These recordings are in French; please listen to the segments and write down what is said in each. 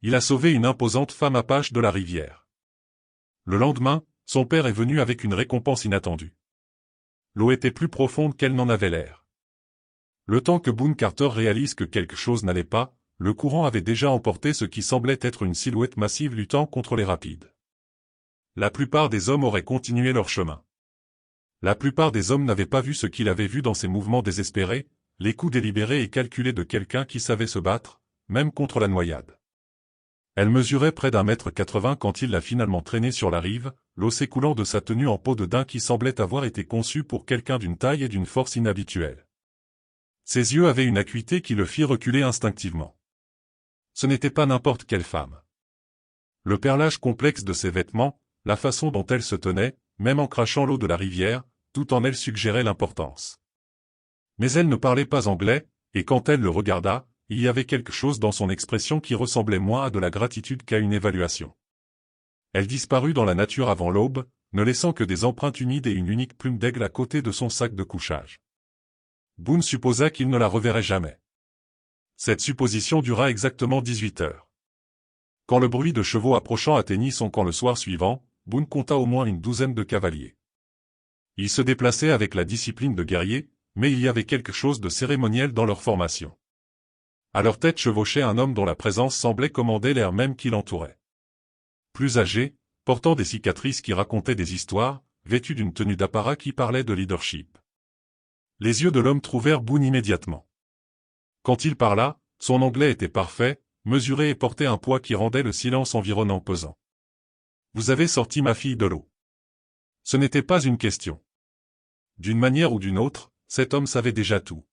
Il a sauvé une imposante femme apache de la rivière. Le lendemain, son père est venu avec une récompense inattendue. L'eau était plus profonde qu'elle n'en avait l'air. Le temps que Boone Carter réalise que quelque chose n'allait pas, le courant avait déjà emporté ce qui semblait être une silhouette massive luttant contre les rapides. La plupart des hommes auraient continué leur chemin. La plupart des hommes n'avaient pas vu ce qu'il avait vu dans ses mouvements désespérés, les coups délibérés et calculés de quelqu'un qui savait se battre, même contre la noyade. Elle mesurait près d'1,80 m quand il l'a finalement traînée sur la rive, l'eau s'écoulant de sa tenue en peau de daim qui semblait avoir été conçue pour quelqu'un d'une taille et d'une force inhabituelles. Ses yeux avaient une acuité qui le fit reculer instinctivement. Ce n'était pas n'importe quelle femme. Le perlage complexe de ses vêtements, la façon dont elle se tenait, même en crachant l'eau de la rivière, tout en elle suggérait l'importance. Mais elle ne parlait pas anglais, et quand elle le regarda, il y avait quelque chose dans son expression qui ressemblait moins à de la gratitude qu'à une évaluation. Elle disparut dans la nature avant l'aube, ne laissant que des empreintes humides et une unique plume d'aigle à côté de son sac de couchage. Boone supposa qu'il ne la reverrait jamais. Cette supposition dura exactement 18 heures. Quand le bruit de chevaux approchant atteignit son camp le soir suivant, Boone compta au moins une douzaine de cavaliers. Ils se déplaçaient avec la discipline de guerriers, mais il y avait quelque chose de cérémoniel dans leur formation. À leur tête chevauchait un homme dont la présence semblait commander l'air même qui l'entourait. Plus âgé, portant des cicatrices qui racontaient des histoires, vêtu d'une tenue d'apparat qui parlait de leadership. Les yeux de l'homme trouvèrent Boone immédiatement. Quand il parla, son anglais était parfait, mesuré et portait un poids qui rendait le silence environnant pesant. « Vous avez sorti ma fille de l'eau. » Ce n'était pas une question. D'une manière ou d'une autre, cet homme savait déjà tout.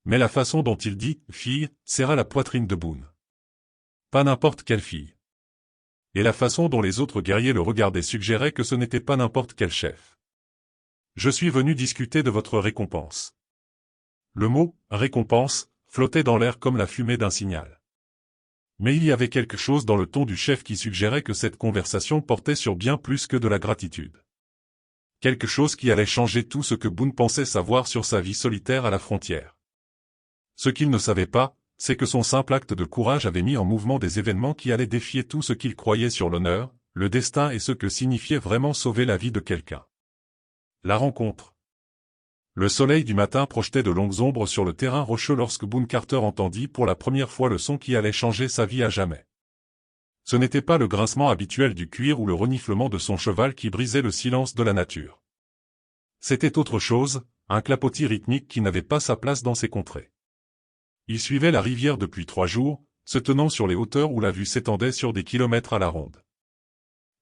Mais la façon dont il dit « fille » serra la poitrine de Boone. Pas n'importe quelle fille. Et la façon dont les autres guerriers le regardaient suggérait que ce n'était pas n'importe quel chef. « Je suis venu discuter de votre récompense. » Le mot « récompense » flottait dans l'air comme la fumée d'un signal. Mais il y avait quelque chose dans le ton du chef qui suggérait que cette conversation portait sur bien plus que de la gratitude. Quelque chose qui allait changer tout ce que Boone pensait savoir sur sa vie solitaire à la frontière. Ce qu'il ne savait pas, c'est que son simple acte de courage avait mis en mouvement des événements qui allaient défier tout ce qu'il croyait sur l'honneur, le destin et ce que signifiait vraiment sauver la vie de quelqu'un. La rencontre. Le soleil du matin projetait de longues ombres sur le terrain rocheux lorsque Boone Carter entendit pour la première fois le son qui allait changer sa vie à jamais. Ce n'était pas le grincement habituel du cuir ou le reniflement de son cheval qui brisait le silence de la nature. C'était autre chose, un clapotis rythmique qui n'avait pas sa place dans ces contrées. Il suivait la rivière depuis 3 jours, se tenant sur les hauteurs où la vue s'étendait sur des kilomètres à la ronde.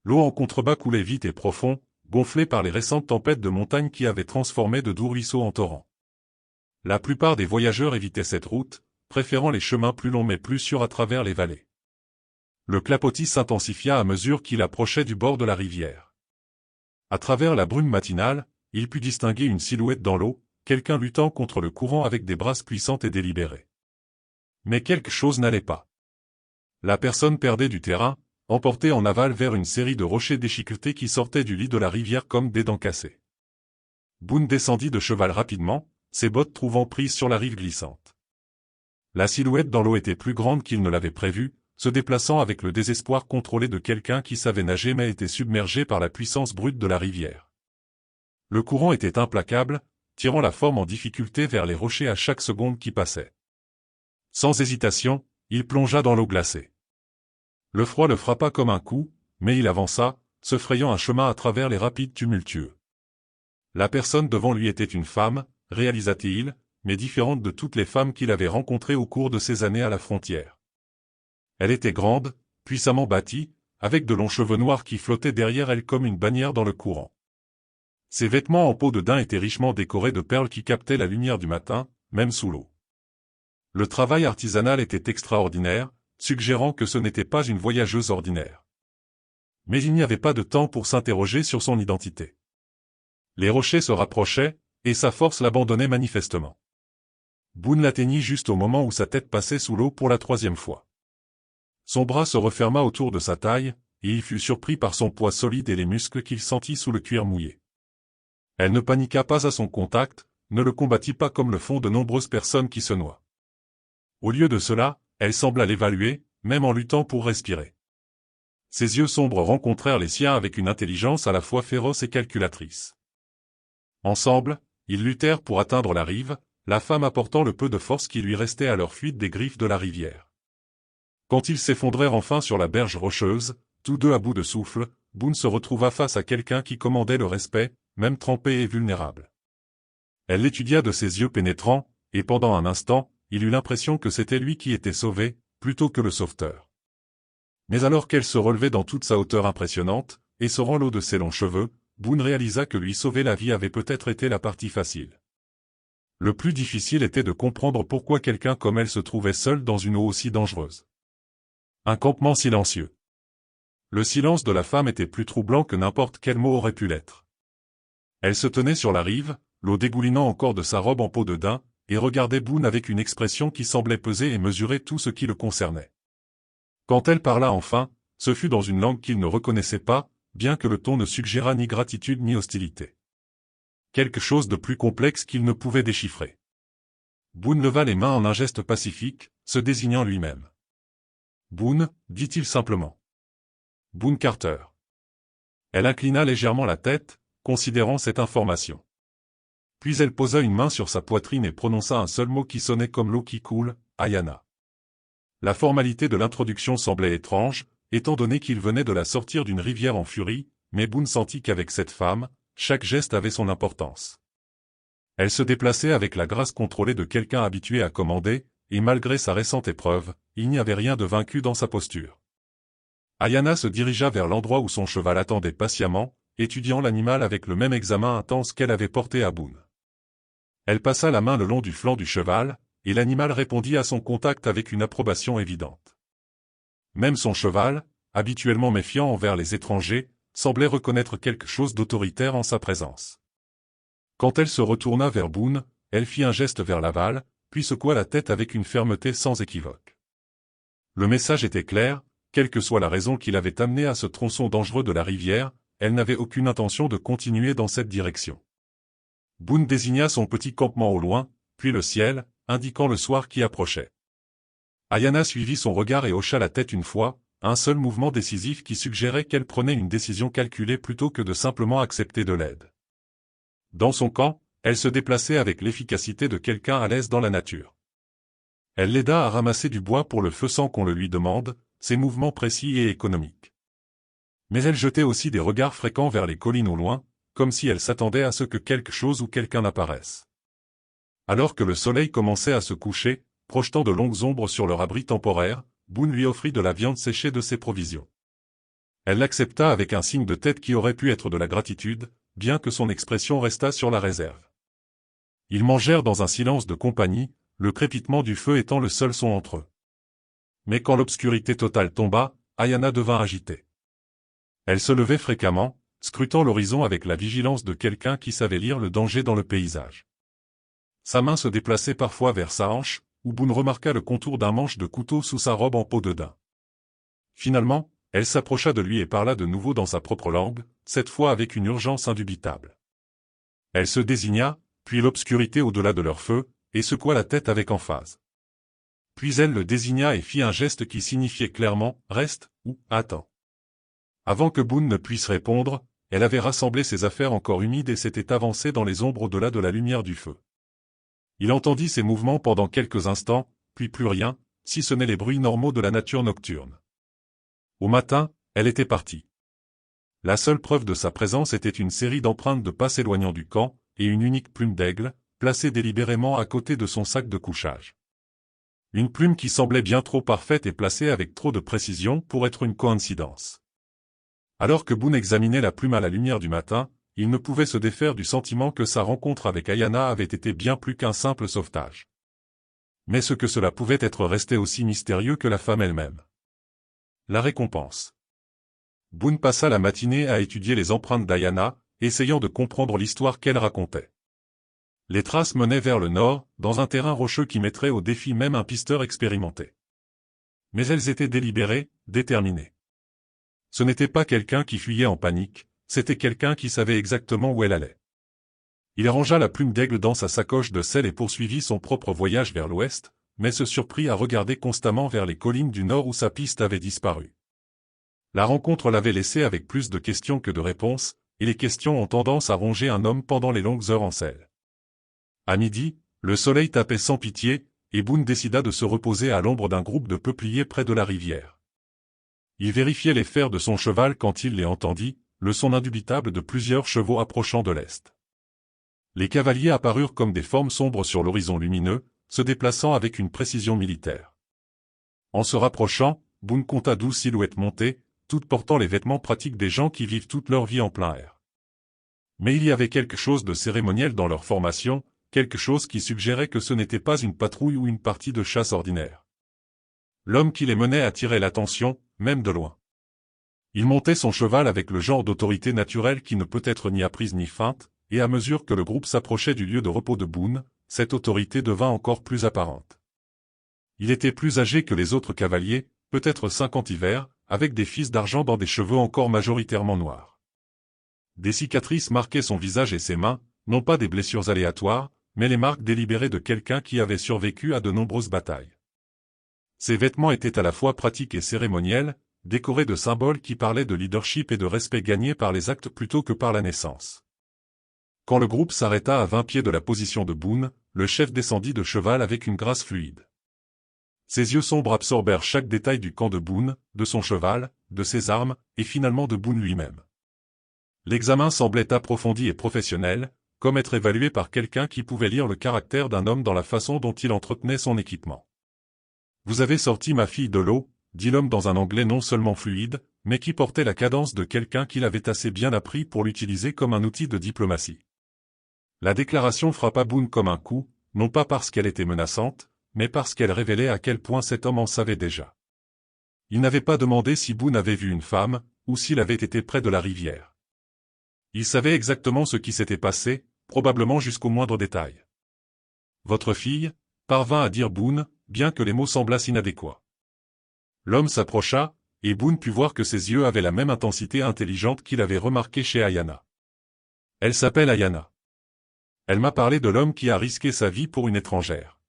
L'eau en contrebas coulait vite et profond, gonflée par les récentes tempêtes de montagne qui avaient transformé de doux ruisseaux en torrents. La plupart des voyageurs évitaient cette route, préférant les chemins plus longs mais plus sûrs à travers les vallées. Le clapotis s'intensifia à mesure qu'il approchait du bord de la rivière. À travers la brume matinale, il put distinguer une silhouette dans l'eau, quelqu'un luttant contre le courant avec des brasses puissantes et délibérées. Mais quelque chose n'allait pas. La personne perdait du terrain, emportée en aval vers une série de rochers déchiquetés qui sortaient du lit de la rivière comme des dents cassées. Boone descendit de cheval rapidement, ses bottes trouvant prise sur la rive glissante. La silhouette dans l'eau était plus grande qu'il ne l'avait prévu, se déplaçant avec le désespoir contrôlé de quelqu'un qui savait nager mais était submergé par la puissance brute de la rivière. Le courant était implacable, tirant la forme en difficulté vers les rochers à chaque seconde qui passait. Sans hésitation, il plongea dans l'eau glacée. Le froid le frappa comme un coup, mais il avança, se frayant un chemin à travers les rapides tumultueux. La personne devant lui était une femme, réalisa-t-il, mais différente de toutes les femmes qu'il avait rencontrées au cours de ces années à la frontière. Elle était grande, puissamment bâtie, avec de longs cheveux noirs qui flottaient derrière elle comme une bannière dans le courant. Ses vêtements en peau de daim étaient richement décorés de perles qui captaient la lumière du matin, même sous l'eau. Le travail artisanal était extraordinaire, suggérant que ce n'était pas une voyageuse ordinaire. Mais il n'y avait pas de temps pour s'interroger sur son identité. Les rochers se rapprochaient, et sa force l'abandonnait manifestement. Boone l'atteignit juste au moment où sa tête passait sous l'eau pour la 3e fois. Son bras se referma autour de sa taille, et il fut surpris par son poids solide et les muscles qu'il sentit sous le cuir mouillé. Elle ne paniqua pas à son contact, ne le combattit pas comme le font de nombreuses personnes qui se noient. Au lieu de cela, elle sembla l'évaluer, même en luttant pour respirer. Ses yeux sombres rencontrèrent les siens avec une intelligence à la fois féroce et calculatrice. Ensemble, ils luttèrent pour atteindre la rive, la femme apportant le peu de force qui lui restait à leur fuite des griffes de la rivière. Quand ils s'effondrèrent enfin sur la berge rocheuse, tous deux à bout de souffle, Boone se retrouva face à quelqu'un qui commandait le respect, même trempé et vulnérable. Elle l'étudia de ses yeux pénétrants, et pendant un instant, il eut l'impression que c'était lui qui était sauvé, plutôt que le sauveteur. Mais alors qu'elle se relevait dans toute sa hauteur impressionnante, essorant l'eau de ses longs cheveux, Boone réalisa que lui sauver la vie avait peut-être été la partie facile. Le plus difficile était de comprendre pourquoi quelqu'un comme elle se trouvait seule dans une eau aussi dangereuse. Un campement silencieux. Le silence de la femme était plus troublant que n'importe quel mot aurait pu l'être. Elle se tenait sur la rive, l'eau dégoulinant encore de sa robe en peau de daim, et regardait Boone avec une expression qui semblait peser et mesurer tout ce qui le concernait. Quand elle parla enfin, ce fut dans une langue qu'il ne reconnaissait pas, bien que le ton ne suggérât ni gratitude ni hostilité. Quelque chose de plus complexe qu'il ne pouvait déchiffrer. Boone leva les mains en un geste pacifique, se désignant lui-même. « Boone », dit-il simplement. « Boone Carter. » Elle inclina légèrement la tête, considérant cette information. Puis elle posa une main sur sa poitrine et prononça un seul mot qui sonnait comme l'eau qui coule, « Ayana ». La formalité de l'introduction semblait étrange, étant donné qu'il venait de la sortir d'une rivière en furie, mais Boone sentit qu'avec cette femme, chaque geste avait son importance. Elle se déplaçait avec la grâce contrôlée de quelqu'un habitué à commander, et malgré sa récente épreuve, il n'y avait rien de vaincu dans sa posture. Ayana se dirigea vers l'endroit où son cheval attendait patiemment, étudiant l'animal avec le même examen intense qu'elle avait porté à Boone. Elle passa la main le long du flanc du cheval, et l'animal répondit à son contact avec une approbation évidente. Même son cheval, habituellement méfiant envers les étrangers, semblait reconnaître quelque chose d'autoritaire en sa présence. Quand elle se retourna vers Boone, elle fit un geste vers l'aval, puis secoua la tête avec une fermeté sans équivoque. Le message était clair, quelle que soit la raison qui l'avait amenée à ce tronçon dangereux de la rivière, elle n'avait aucune intention de continuer dans cette direction. Boone désigna son petit campement au loin, puis le ciel, indiquant le soir qui approchait. Ayana suivit son regard et hocha la tête une fois, un seul mouvement décisif qui suggérait qu'elle prenait une décision calculée plutôt que de simplement accepter de l'aide. Dans son camp, elle se déplaçait avec l'efficacité de quelqu'un à l'aise dans la nature. Elle l'aida à ramasser du bois pour le feu sans qu'on le lui demande, ses mouvements précis et économiques. Mais elle jetait aussi des regards fréquents vers les collines au loin, comme si elle s'attendait à ce que quelque chose ou quelqu'un apparaisse. Alors que le soleil commençait à se coucher, projetant de longues ombres sur leur abri temporaire, Boone lui offrit de la viande séchée de ses provisions. Elle l'accepta avec un signe de tête qui aurait pu être de la gratitude, bien que son expression restât sur la réserve. Ils mangèrent dans un silence de compagnie, le crépitement du feu étant le seul son entre eux. Mais quand l'obscurité totale tomba, Ayana devint agitée. Elle se levait fréquemment, scrutant l'horizon avec la vigilance de quelqu'un qui savait lire le danger dans le paysage. Sa main se déplaçait parfois vers sa hanche, où Boone remarqua le contour d'un manche de couteau sous sa robe en peau de daim. Finalement, elle s'approcha de lui et parla de nouveau dans sa propre langue, cette fois avec une urgence indubitable. Elle se désigna, puis l'obscurité au-delà de leur feu, et secoua la tête avec emphase. Puis elle le désigna et fit un geste qui signifiait clairement « reste » ou « attends ». Avant que Boone ne puisse répondre, elle avait rassemblé ses affaires encore humides et s'était avancée dans les ombres au-delà de la lumière du feu. Il entendit ses mouvements pendant quelques instants, puis plus rien, si ce n'est les bruits normaux de la nature nocturne. Au matin, elle était partie. La seule preuve de sa présence était une série d'empreintes de pas s'éloignant du camp, et une unique plume d'aigle, placée délibérément à côté de son sac de couchage. Une plume qui semblait bien trop parfaite et placée avec trop de précision pour être une coïncidence. Alors que Boone examinait la plume à la lumière du matin, il ne pouvait se défaire du sentiment que sa rencontre avec Ayana avait été bien plus qu'un simple sauvetage. Mais ce que cela pouvait être resté aussi mystérieux que la femme elle-même. La récompense. Boone passa la matinée à étudier les empreintes d'Ayana, essayant de comprendre l'histoire qu'elle racontait. Les traces menaient vers le nord, dans un terrain rocheux qui mettrait au défi même un pisteur expérimenté. Mais elles étaient délibérées, déterminées. Ce n'était pas quelqu'un qui fuyait en panique, c'était quelqu'un qui savait exactement où elle allait. Il rangea la plume d'aigle dans sa sacoche de sel et poursuivit son propre voyage vers l'ouest, mais se surprit à regarder constamment vers les collines du nord où sa piste avait disparu. La rencontre l'avait laissé avec plus de questions que de réponses, et les questions ont tendance à ronger un homme pendant les longues heures en selle. À midi, le soleil tapait sans pitié, et Boone décida de se reposer à l'ombre d'un groupe de peupliers près de la rivière. Il vérifiait les fers de son cheval quand il les entendit, le son indubitable de plusieurs chevaux approchant de l'est. Les cavaliers apparurent comme des formes sombres sur l'horizon lumineux, se déplaçant avec une précision militaire. En se rapprochant, Boone compta 12 silhouettes montées, toutes portant les vêtements pratiques des gens qui vivent toute leur vie en plein air. Mais il y avait quelque chose de cérémoniel dans leur formation, quelque chose qui suggérait que ce n'était pas une patrouille ou une partie de chasse ordinaire. L'homme qui les menait attirait l'attention, même de loin. Il montait son cheval avec le genre d'autorité naturelle qui ne peut être ni apprise ni feinte, et à mesure que le groupe s'approchait du lieu de repos de Boone, cette autorité devint encore plus apparente. Il était plus âgé que les autres cavaliers, peut-être 50 hivers, avec des fils d'argent dans des cheveux encore majoritairement noirs. Des cicatrices marquaient son visage et ses mains, non pas des blessures aléatoires, mais les marques délibérées de quelqu'un qui avait survécu à de nombreuses batailles. Ses vêtements étaient à la fois pratiques et cérémoniels, décorés de symboles qui parlaient de leadership et de respect gagné par les actes plutôt que par la naissance. Quand le groupe s'arrêta à 20 pieds de la position de Boone, le chef descendit de cheval avec une grâce fluide. Ses yeux sombres absorbèrent chaque détail du camp de Boone, de son cheval, de ses armes, et finalement de Boone lui-même. L'examen semblait approfondi et professionnel, comme être évalué par quelqu'un qui pouvait lire le caractère d'un homme dans la façon dont il entretenait son équipement. « Vous avez sorti ma fille de l'eau », dit l'homme dans un anglais non seulement fluide, mais qui portait la cadence de quelqu'un qui l'avait assez bien appris pour l'utiliser comme un outil de diplomatie. La déclaration frappa Boone comme un coup, non pas parce qu'elle était menaçante, mais parce qu'elle révélait à quel point cet homme en savait déjà. Il n'avait pas demandé si Boone avait vu une femme, ou s'il avait été près de la rivière. Il savait exactement ce qui s'était passé, probablement jusqu'au moindre détail. « Votre fille » parvint à dire Boone, bien que les mots semblassent inadéquats. L'homme s'approcha, et Boone put voir que ses yeux avaient la même intensité intelligente qu'il avait remarquée chez Ayana. « Elle s'appelle Ayana. Elle m'a parlé de l'homme qui a risqué sa vie pour une étrangère. »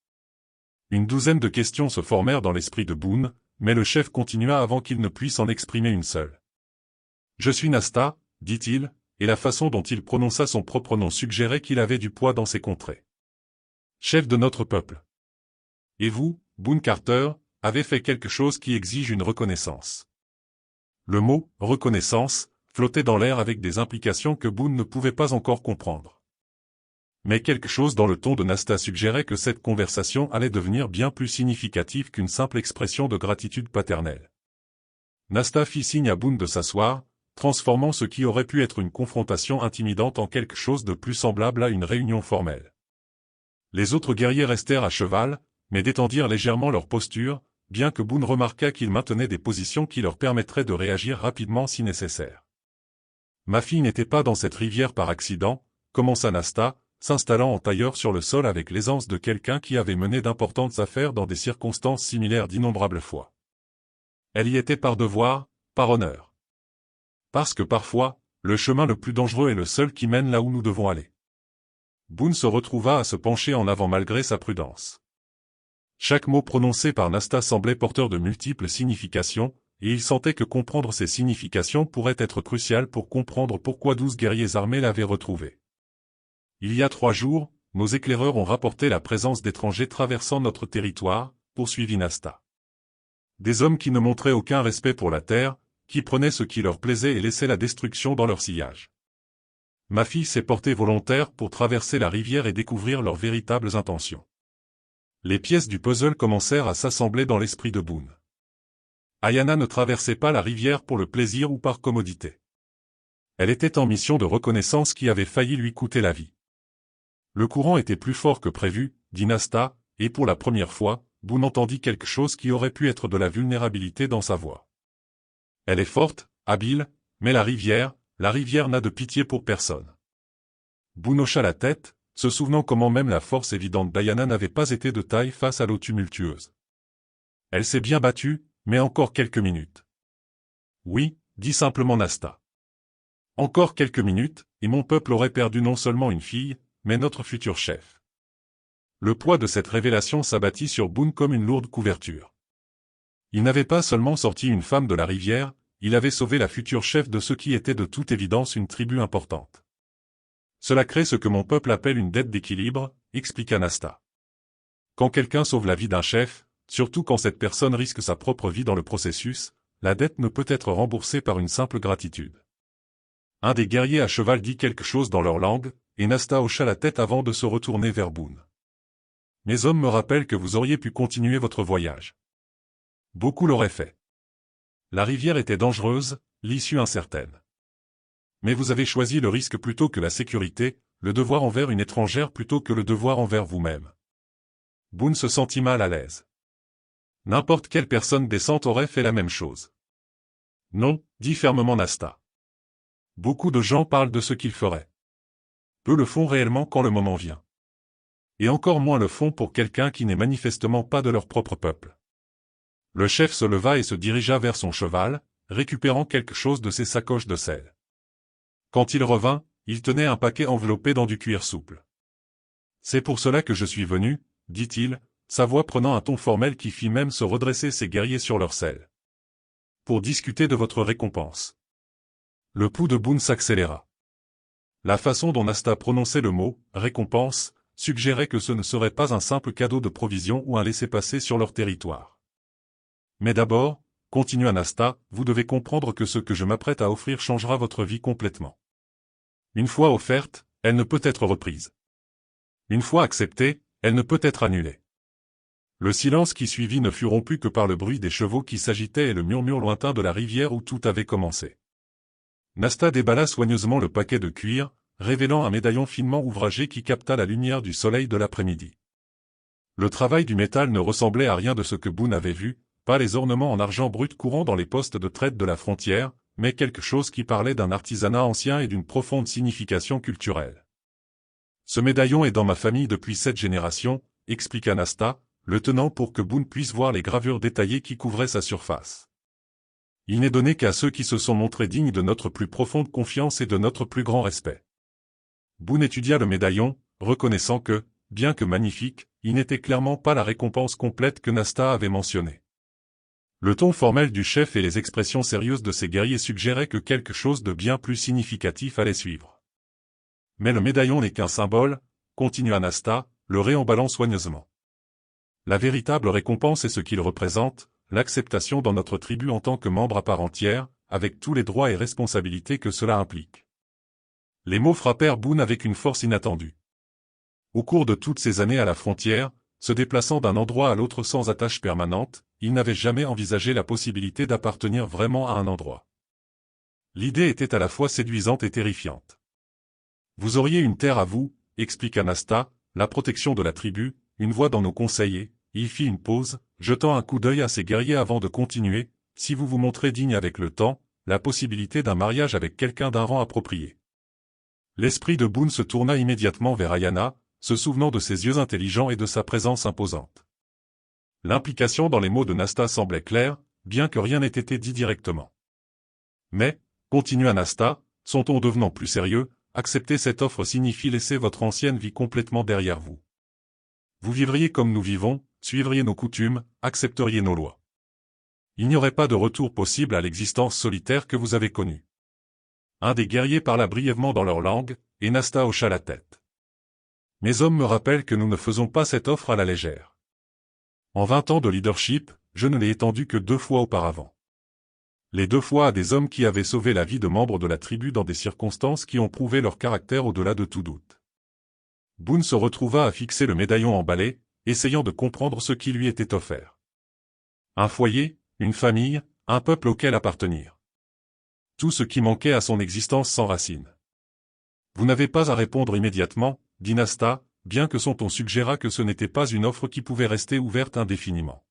Une douzaine de questions se formèrent dans l'esprit de Boone, mais le chef continua avant qu'il ne puisse en exprimer une seule. « Je suis Nasta, dit-il, et la façon dont il prononça son propre nom suggérait qu'il avait du poids dans ces contrées. Chef de notre peuple. Et vous, Boone Carter, avez fait quelque chose qui exige une reconnaissance. Le mot « reconnaissance » flottait dans l'air avec des implications que Boone ne pouvait pas encore comprendre. Mais quelque chose dans le ton de Nasta suggérait que cette conversation allait devenir bien plus significative qu'une simple expression de gratitude paternelle. Nasta fit signe à Boone de s'asseoir, transformant ce qui aurait pu être une confrontation intimidante en quelque chose de plus semblable à une réunion formelle. Les autres guerriers restèrent à cheval, mais détendirent légèrement leur posture, bien que Boone remarquât qu'ils maintenaient des positions qui leur permettraient de réagir rapidement si nécessaire. « Ma fille n'était pas dans cette rivière par accident », commença Nasta, s'installant en tailleur sur le sol avec l'aisance de quelqu'un qui avait mené d'importantes affaires dans des circonstances similaires d'innombrables fois. Elle y était par devoir, par honneur. Parce que parfois, le chemin le plus dangereux est le seul qui mène là où nous devons aller. Boone se retrouva à se pencher en avant malgré sa prudence. Chaque mot prononcé par Nasta semblait porteur de multiples significations, et il sentait que comprendre ces significations pourrait être crucial pour comprendre pourquoi 12 guerriers armés l'avaient retrouvé. Il y a 3 jours, nos éclaireurs ont rapporté la présence d'étrangers traversant notre territoire, poursuivit Nasta. Des hommes qui ne montraient aucun respect pour la terre, qui prenaient ce qui leur plaisait et laissaient la destruction dans leur sillage. Ma fille s'est portée volontaire pour traverser la rivière et découvrir leurs véritables intentions. Les pièces du puzzle commencèrent à s'assembler dans l'esprit de Boone. Ayana ne traversait pas la rivière pour le plaisir ou par commodité. Elle était en mission de reconnaissance qui avait failli lui coûter la vie. Le courant était plus fort que prévu, dit Nasta, et pour la première fois, Boone entendit quelque chose qui aurait pu être de la vulnérabilité dans sa voix. Elle est forte, habile, mais la rivière n'a de pitié pour personne. Boone hocha la tête, se souvenant comment même la force évidente d'Ayana n'avait pas été de taille face à l'eau tumultueuse. Elle s'est bien battue, mais encore quelques minutes. Oui, dit simplement Nasta. Encore quelques minutes, et mon peuple aurait perdu non seulement une fille, mais notre futur chef. Le poids de cette révélation s'abattit sur Boone comme une lourde couverture. Il n'avait pas seulement sorti une femme de la rivière, il avait sauvé la future chef de ce qui était de toute évidence une tribu importante. Cela crée ce que mon peuple appelle une dette d'équilibre, expliqua Nasta. Quand quelqu'un sauve la vie d'un chef, surtout quand cette personne risque sa propre vie dans le processus, la dette ne peut être remboursée par une simple gratitude. Un des guerriers à cheval dit quelque chose dans leur langue, et Nasta hocha la tête avant de se retourner vers Boone. Mes hommes me rappellent que vous auriez pu continuer votre voyage. Beaucoup l'auraient fait. La rivière était dangereuse, l'issue incertaine. Mais vous avez choisi le risque plutôt que la sécurité, le devoir envers une étrangère plutôt que le devoir envers vous-même. Boone se sentit mal à l'aise. N'importe quelle personne décente aurait fait la même chose. Non, dit fermement Nasta. Beaucoup de gens parlent de ce qu'ils feraient. Peu le font réellement quand le moment vient. Et encore moins le font pour quelqu'un qui n'est manifestement pas de leur propre peuple. Le chef se leva et se dirigea vers son cheval, récupérant quelque chose de ses sacoches de sel. Quand il revint, il tenait un paquet enveloppé dans du cuir souple. « C'est pour cela que je suis venu, » dit-il, sa voix prenant un ton formel qui fit même se redresser ses guerriers sur leur selle. « Pour discuter de votre récompense. » Le pouls de Boone s'accéléra. La façon dont Nasta prononçait le mot « récompense » suggérait que ce ne serait pas un simple cadeau de provision ou un laissez-passer sur leur territoire. Mais d'abord, continua Nasta, vous devez comprendre que ce que je m'apprête à offrir changera votre vie complètement. Une fois offerte, elle ne peut être reprise. Une fois acceptée, elle ne peut être annulée. Le silence qui suivit ne fut rompu que par le bruit des chevaux qui s'agitaient et le murmure lointain de la rivière où tout avait commencé. Nasta déballa soigneusement le paquet de cuir, révélant un médaillon finement ouvragé qui capta la lumière du soleil de l'après-midi. Le travail du métal ne ressemblait à rien de ce que Boone avait vu, pas les ornements en argent brut courant dans les postes de traite de la frontière, mais quelque chose qui parlait d'un artisanat ancien et d'une profonde signification culturelle. Ce médaillon est dans ma famille depuis 7 générations, expliqua Nasta, le tenant pour que Boone puisse voir les gravures détaillées qui couvraient sa surface. Il n'est donné qu'à ceux qui se sont montrés dignes de notre plus profonde confiance et de notre plus grand respect. Boone étudia le médaillon, reconnaissant que, bien que magnifique, il n'était clairement pas la récompense complète que Nasta avait mentionnée. Le ton formel du chef et les expressions sérieuses de ses guerriers suggéraient que quelque chose de bien plus significatif allait suivre. Mais le médaillon n'est qu'un symbole, continua Nasta, le réemballant soigneusement. La véritable récompense est ce qu'il représente, l'acceptation dans notre tribu en tant que membre à part entière, avec tous les droits et responsabilités que cela implique. Les mots frappèrent Boone avec une force inattendue. Au cours de toutes ces années à la frontière, se déplaçant d'un endroit à l'autre sans attache permanente, il n'avait jamais envisagé la possibilité d'appartenir vraiment à un endroit. L'idée était à la fois séduisante et terrifiante. Vous auriez une terre à vous, expliqua Nasta, la protection de la tribu, une voix dans nos conseillers. Il fit une pause, jetant un coup d'œil à ses guerriers avant de continuer, si vous vous montrez digne avec le temps, la possibilité d'un mariage avec quelqu'un d'un rang approprié. L'esprit de Boone se tourna immédiatement vers Ayana, se souvenant de ses yeux intelligents et de sa présence imposante. L'implication dans les mots de Nasta semblait claire, bien que rien n'ait été dit directement. Mais, continua Nasta, son ton devenant plus sérieux, accepter cette offre signifie laisser votre ancienne vie complètement derrière vous. Vous vivriez comme nous vivons, suivriez nos coutumes, accepteriez nos lois. Il n'y aurait pas de retour possible à l'existence solitaire que vous avez connue. Un des guerriers parla brièvement dans leur langue, et Nasta hocha la tête. Mes hommes me rappellent que nous ne faisons pas cette offre à la légère. En 20 ans de leadership, je ne l'ai étendue que 2 fois auparavant. Les 2 fois à des hommes qui avaient sauvé la vie de membres de la tribu dans des circonstances qui ont prouvé leur caractère au-delà de tout doute. Boone se retrouva à fixer le médaillon emballé, essayant de comprendre ce qui lui était offert. Un foyer, une famille, un peuple auquel appartenir. Tout ce qui manquait à son existence sans racines. Vous n'avez pas à répondre immédiatement, dit Nasta, bien que son ton suggéra que ce n'était pas une offre qui pouvait rester ouverte indéfiniment.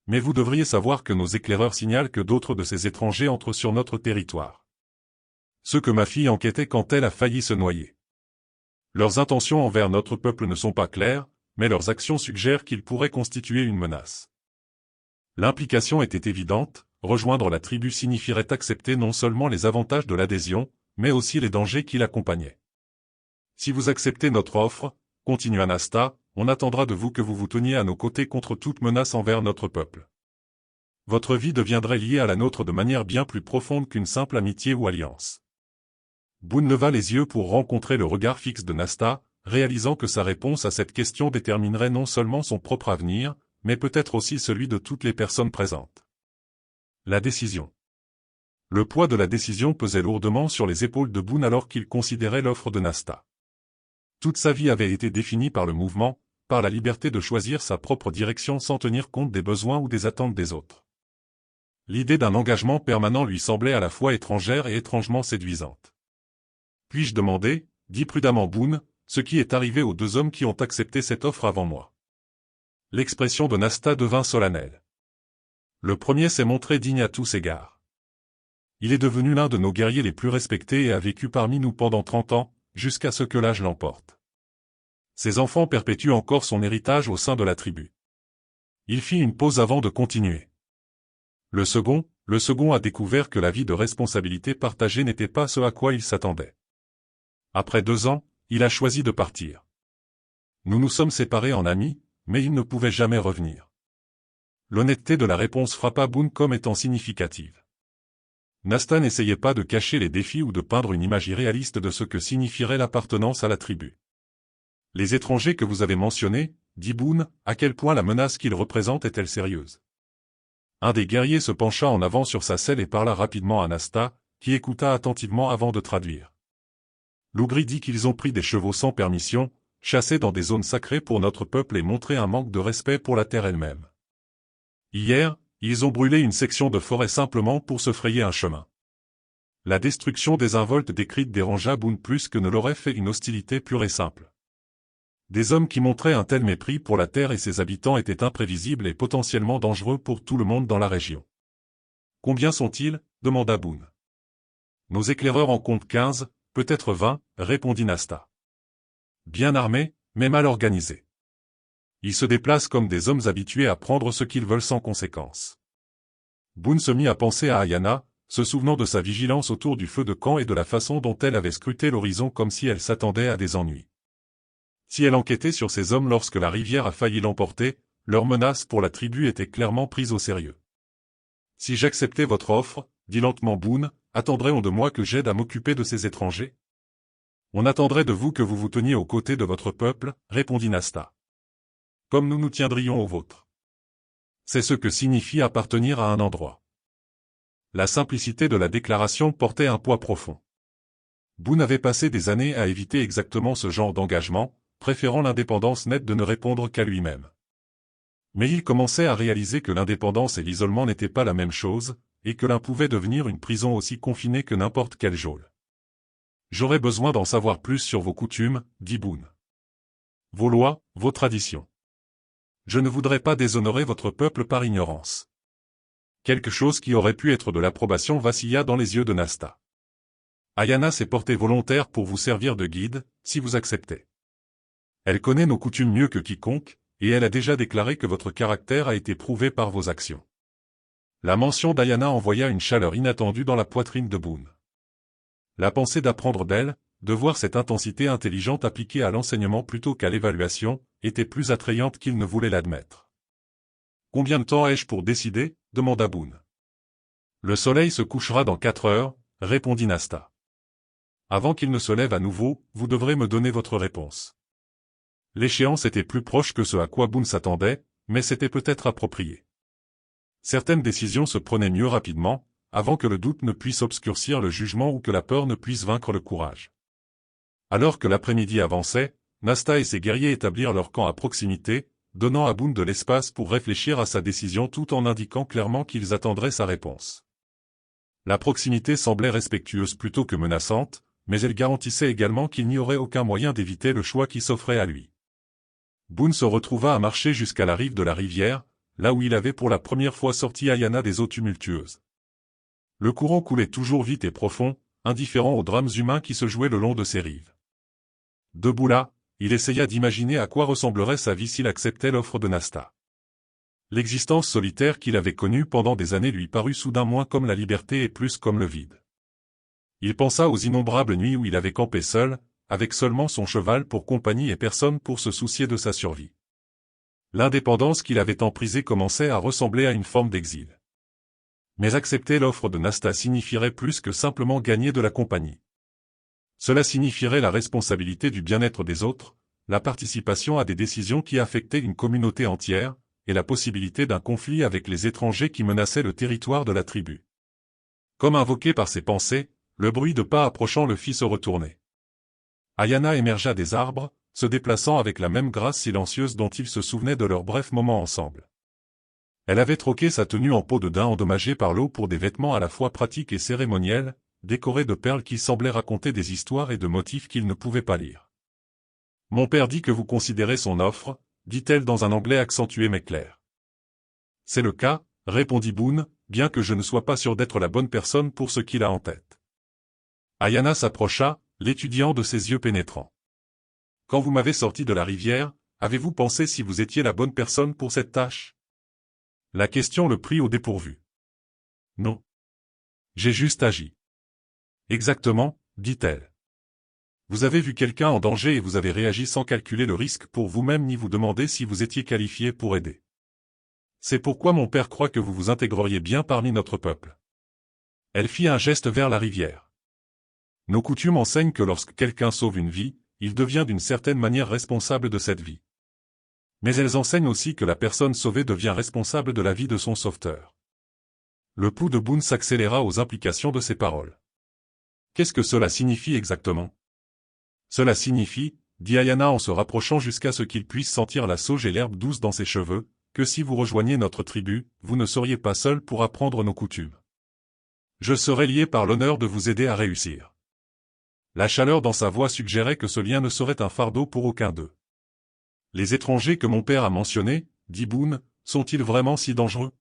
Mais vous devriez savoir que nos éclaireurs signalent que d'autres de ces étrangers entrent sur notre territoire. Ce que ma fille enquêtait quand elle a failli se noyer. Leurs intentions envers notre peuple ne sont pas claires, mais leurs actions suggèrent qu'ils pourraient constituer une menace. L'implication était évidente, rejoindre la tribu signifierait accepter non seulement les avantages de l'adhésion, mais aussi les dangers qui l'accompagnaient. Si vous acceptez notre offre, continua Nasta, on attendra de vous que vous vous teniez à nos côtés contre toute menace envers notre peuple. Votre vie deviendrait liée à la nôtre de manière bien plus profonde qu'une simple amitié ou alliance. Boone leva les yeux pour rencontrer le regard fixe de Nasta, réalisant que sa réponse à cette question déterminerait non seulement son propre avenir, mais peut-être aussi celui de toutes les personnes présentes. La décision. Le poids de la décision pesait lourdement sur les épaules de Boone alors qu'il considérait l'offre de Nasta. Toute sa vie avait été définie par le mouvement, par la liberté de choisir sa propre direction sans tenir compte des besoins ou des attentes des autres. L'idée d'un engagement permanent lui semblait à la fois étrangère et étrangement séduisante. « Puis-je demander, dit prudemment Boone, ce qui est arrivé aux deux hommes qui ont accepté cette offre avant moi ?» L'expression de Nasta devint solennelle. Le premier s'est montré digne à tous égards. Il est devenu l'un de nos guerriers les plus respectés et a vécu parmi nous pendant 30 ans, jusqu'à ce que l'âge l'emporte. Ses enfants perpétuent encore son héritage au sein de la tribu. Il fit une pause avant de continuer. Le second a découvert que la vie de responsabilité partagée n'était pas ce à quoi il s'attendait. Après 2 ans, il a choisi de partir. Nous nous sommes séparés en amis, mais il ne pouvait jamais revenir. L'honnêteté de la réponse frappa Boone comme étant significative. Nasta n'essayait pas de cacher les défis ou de peindre une image irréaliste de ce que signifierait l'appartenance à la tribu. Les étrangers que vous avez mentionnés, dit Boone, à quel point la menace qu'ils représentent est-elle sérieuse? Un des guerriers se pencha en avant sur sa selle et parla rapidement à Nasta, qui écouta attentivement avant de traduire. L'Ougri dit qu'ils ont pris des chevaux sans permission, chassé dans des zones sacrées pour notre peuple et montré un manque de respect pour la terre elle-même. Hier, ils ont brûlé une section de forêt simplement pour se frayer un chemin. La destruction désinvolte décrite dérangea Boone plus que ne l'aurait fait une hostilité pure et simple. Des hommes qui montraient un tel mépris pour la terre et ses habitants étaient imprévisibles et potentiellement dangereux pour tout le monde dans la région. « Combien sont-ils » demanda Boone. « Nos éclaireurs en comptent 15, peut-être 20, répondit Nasta. Bien armés, mais mal organisés. Ils se déplacent comme des hommes habitués à prendre ce qu'ils veulent sans conséquence. » Boone se mit à penser à Ayana, se souvenant de sa vigilance autour du feu de camp et de la façon dont elle avait scruté l'horizon comme si elle s'attendait à des ennuis. Si elle enquêtait sur ces hommes lorsque la rivière a failli l'emporter, leur menace pour la tribu était clairement prise au sérieux. « Si j'acceptais votre offre, dit lentement Boone, attendrait-on de moi que j'aide à m'occuper de ces étrangers? On attendrait de vous que vous vous teniez aux côtés de votre peuple, répondit Nasta. Comme nous nous tiendrions aux vôtres. C'est ce que signifie appartenir à un endroit. La simplicité de la déclaration portait un poids profond. Boone avait passé des années à éviter exactement ce genre d'engagement, préférant l'indépendance nette de ne répondre qu'à lui-même. Mais il commençait à réaliser que l'indépendance et l'isolement n'étaient pas la même chose, et que l'un pouvait devenir une prison aussi confinée que n'importe quelle geôle. « J'aurais besoin d'en savoir plus sur vos coutumes, dit Boone. Vos lois, vos traditions. Je ne voudrais pas déshonorer votre peuple par ignorance. » Quelque chose qui aurait pu être de l'approbation vacilla dans les yeux de Nasta. « Ayana s'est portée volontaire pour vous servir de guide, si vous acceptez. Elle connaît nos coutumes mieux que quiconque, et elle a déjà déclaré que votre caractère a été prouvé par vos actions. » La mention d'Ayana envoya une chaleur inattendue dans la poitrine de Boone. La pensée d'apprendre d'elle, de voir cette intensité intelligente appliquée à l'enseignement plutôt qu'à l'évaluation, était plus attrayante qu'il ne voulait l'admettre. « Combien de temps ai-je pour décider » demanda Boone. « Le soleil se couchera dans 4 heures, répondit Nasta. Avant qu'il ne se lève à nouveau, vous devrez me donner votre réponse. L'échéance était plus proche que ce à quoi Boone s'attendait, mais c'était peut-être approprié. Certaines décisions se prenaient mieux rapidement, avant que le doute ne puisse obscurcir le jugement ou que la peur ne puisse vaincre le courage. Alors que l'après-midi avançait, Nasta et ses guerriers établirent leur camp à proximité, donnant à Boone de l'espace pour réfléchir à sa décision tout en indiquant clairement qu'ils attendraient sa réponse. La proximité semblait respectueuse plutôt que menaçante, mais elle garantissait également qu'il n'y aurait aucun moyen d'éviter le choix qui s'offrait à lui. Boone se retrouva à marcher jusqu'à la rive de la rivière, là où il avait pour la première fois sorti Ayana des eaux tumultueuses. Le courant coulait toujours vite et profond, indifférent aux drames humains qui se jouaient le long de ses rives. Debout là, il essaya d'imaginer à quoi ressemblerait sa vie s'il acceptait l'offre de Nasta. L'existence solitaire qu'il avait connue pendant des années lui parut soudain moins comme la liberté et plus comme le vide. Il pensa aux innombrables nuits où il avait campé seul, avec seulement son cheval pour compagnie et personne pour se soucier de sa survie. L'indépendance qu'il avait emprisée commençait à ressembler à une forme d'exil. Mais accepter l'offre de Nasta signifierait plus que simplement gagner de la compagnie. Cela signifierait la responsabilité du bien-être des autres, la participation à des décisions qui affectaient une communauté entière, et la possibilité d'un conflit avec les étrangers qui menaçaient le territoire de la tribu. Comme invoqué par ses pensées, le bruit de pas approchant le fit se retourner. Ayana émergea des arbres, se déplaçant avec la même grâce silencieuse dont il se souvenait de leurs brefs moments ensemble. Elle avait troqué sa tenue en peau de daim endommagée par l'eau pour des vêtements à la fois pratiques et cérémoniels, décorés de perles qui semblaient raconter des histoires et de motifs qu'il ne pouvait pas lire. « Mon père dit que vous considérez son offre, » dit-elle dans un anglais accentué mais clair. « C'est le cas, » répondit Boone, bien que je ne sois pas sûr d'être la bonne personne pour ce qu'il a en tête. Ayana s'approcha, l'étudiant de ses yeux pénétrants. « Quand vous m'avez sorti de la rivière, avez-vous pensé si vous étiez la bonne personne pour cette tâche ? » La question le prit au dépourvu. « Non. J'ai juste agi. »« Exactement, » dit-elle. « Vous avez vu quelqu'un en danger et vous avez réagi sans calculer le risque pour vous-même ni vous demander si vous étiez qualifié pour aider. C'est pourquoi mon père croit que vous vous intégreriez bien parmi notre peuple. » Elle fit un geste vers la rivière. « Nos coutumes enseignent que lorsque quelqu'un sauve une vie, il devient d'une certaine manière responsable de cette vie. Mais elles enseignent aussi que la personne sauvée devient responsable de la vie de son sauveteur. » Le pouls de Boone s'accéléra aux implications de ces paroles. « Qu'est-ce que cela signifie exactement ? » Cela signifie, dit Ayana en se rapprochant jusqu'à ce qu'il puisse sentir la sauge et l'herbe douce dans ses cheveux, que si vous rejoignez notre tribu, vous ne seriez pas seul pour apprendre nos coutumes. Je serai lié par l'honneur de vous aider à réussir. La chaleur dans sa voix suggérait que ce lien ne serait un fardeau pour aucun d'eux. Les étrangers que mon père a mentionnés, dit Boone, sont-ils vraiment si dangereux ?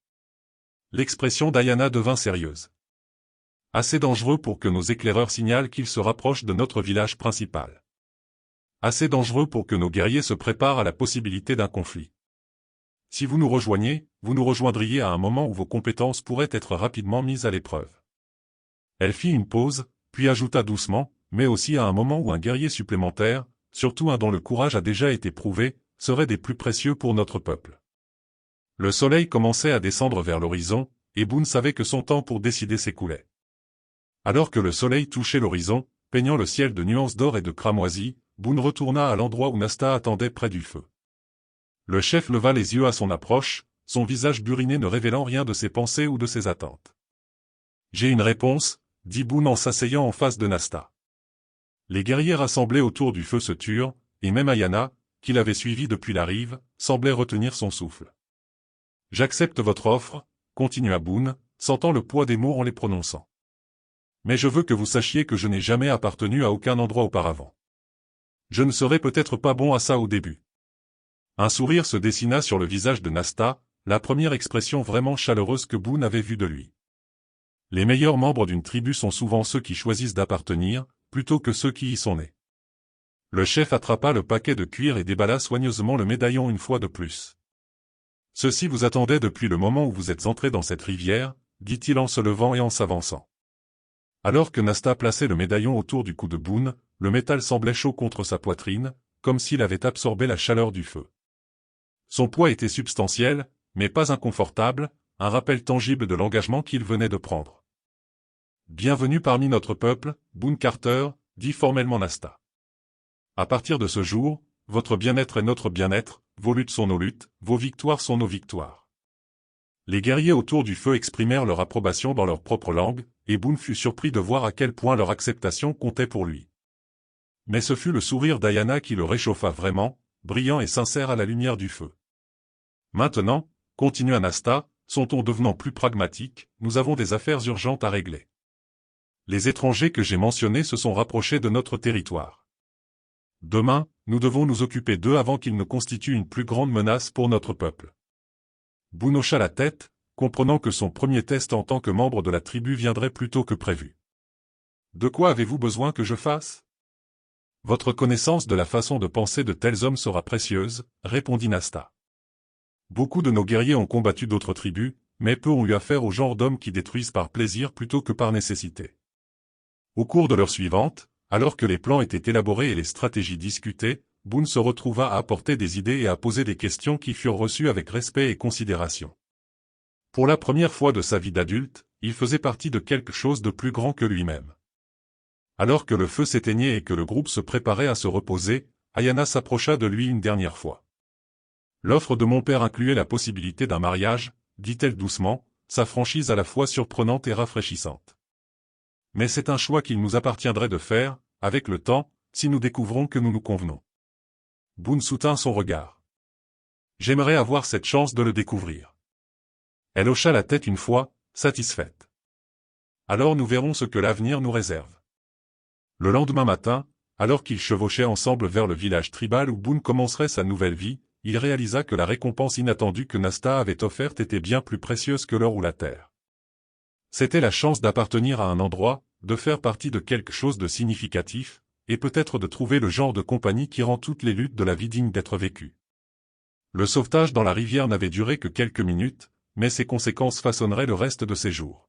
L'expression d'Ayana devint sérieuse. Assez dangereux pour que nos éclaireurs signalent qu'ils se rapprochent de notre village principal. Assez dangereux pour que nos guerriers se préparent à la possibilité d'un conflit. Si vous nous rejoignez, vous nous rejoindriez à un moment où vos compétences pourraient être rapidement mises à l'épreuve. Elle fit une pause, puis ajouta doucement, mais aussi à un moment où un guerrier supplémentaire, surtout un dont le courage a déjà été prouvé, serait des plus précieux pour notre peuple. Le soleil commençait à descendre vers l'horizon, et Boone savait que son temps pour décider s'écoulait. Alors que le soleil touchait l'horizon, peignant le ciel de nuances d'or et de cramoisie, Boone retourna à l'endroit où Nasta attendait près du feu. Le chef leva les yeux à son approche, son visage buriné ne révélant rien de ses pensées ou de ses attentes. « J'ai une réponse, » dit Boone en s'asseyant en face de Nasta. Les guerriers rassemblés autour du feu se turent, et même Ayana, qui l'avait suivi depuis la rive, semblait retenir son souffle. « J'accepte votre offre, » continua Boone, sentant le poids des mots en les prononçant. « Mais je veux que vous sachiez que je n'ai jamais appartenu à aucun endroit auparavant. Je ne serai peut-être pas bon à ça au début. » Un sourire se dessina sur le visage de Nasta, la première expression vraiment chaleureuse que Boone avait vue de lui. Les meilleurs membres d'une tribu sont souvent ceux qui choisissent d'appartenir, plutôt que ceux qui y sont nés. Le chef attrapa le paquet de cuir et déballa soigneusement le médaillon une fois de plus. « Ceci vous attendait depuis le moment où vous êtes entré dans cette rivière, » dit-il en se levant et en s'avançant. Alors que Nasta plaçait le médaillon autour du cou de Boone, le métal semblait chaud contre sa poitrine, comme s'il avait absorbé la chaleur du feu. Son poids était substantiel, mais pas inconfortable, un rappel tangible de l'engagement qu'il venait de prendre. « Bienvenue parmi notre peuple, Boone Carter, » dit formellement Nasta. « À partir de ce jour, votre bien-être est notre bien-être, vos luttes sont nos luttes, vos victoires sont nos victoires. » Les guerriers autour du feu exprimèrent leur approbation dans leur propre langue, et Boone fut surpris de voir à quel point leur acceptation comptait pour lui. Mais ce fut le sourire d'Ayana qui le réchauffa vraiment, brillant et sincère à la lumière du feu. « Maintenant, » continua Nasta, son ton devenant plus pragmatique, « nous avons des affaires urgentes à régler. Les étrangers que j'ai mentionnés se sont rapprochés de notre territoire. Demain, nous devons nous occuper d'eux avant qu'ils ne constituent une plus grande menace pour notre peuple. » Boone hocha la tête, comprenant que son premier test en tant que membre de la tribu viendrait plus tôt que prévu. « De quoi avez-vous besoin que je fasse ? » « Votre connaissance de la façon de penser de tels hommes sera précieuse, » répondit Nasta. « Beaucoup de nos guerriers ont combattu d'autres tribus, mais peu ont eu affaire au genre d'hommes qui détruisent par plaisir plutôt que par nécessité. Au cours de l'heure suivante, Alors que les plans étaient élaborés et les stratégies discutées, Boone se retrouva à apporter des idées et à poser des questions qui furent reçues avec respect et considération. Pour la première fois de sa vie d'adulte, il faisait partie de quelque chose de plus grand que lui-même. Alors que le feu s'éteignait et que le groupe se préparait à se reposer, Ayana s'approcha de lui une dernière fois. L'offre de mon père incluait la possibilité d'un mariage, dit-elle doucement, sa franchise à la fois surprenante et rafraîchissante. Mais c'est un choix qu'il nous appartiendrait de faire, avec le temps, si nous découvrons que nous nous convenons. Boone soutint son regard. J'aimerais avoir cette chance de le découvrir. Elle hocha la tête une fois, satisfaite. Alors nous verrons ce que l'avenir nous réserve. Le lendemain matin, alors qu'ils chevauchaient ensemble vers le village tribal où Boone commencerait sa nouvelle vie, il réalisa que la récompense inattendue que Nasta avait offerte était bien plus précieuse que l'or ou la terre. C'était la chance d'appartenir à un endroit, de faire partie de quelque chose de significatif, et peut-être de trouver le genre de compagnie qui rend toutes les luttes de la vie dignes d'être vécues. Le sauvetage dans la rivière n'avait duré que quelques minutes, mais ses conséquences façonneraient le reste de ses jours.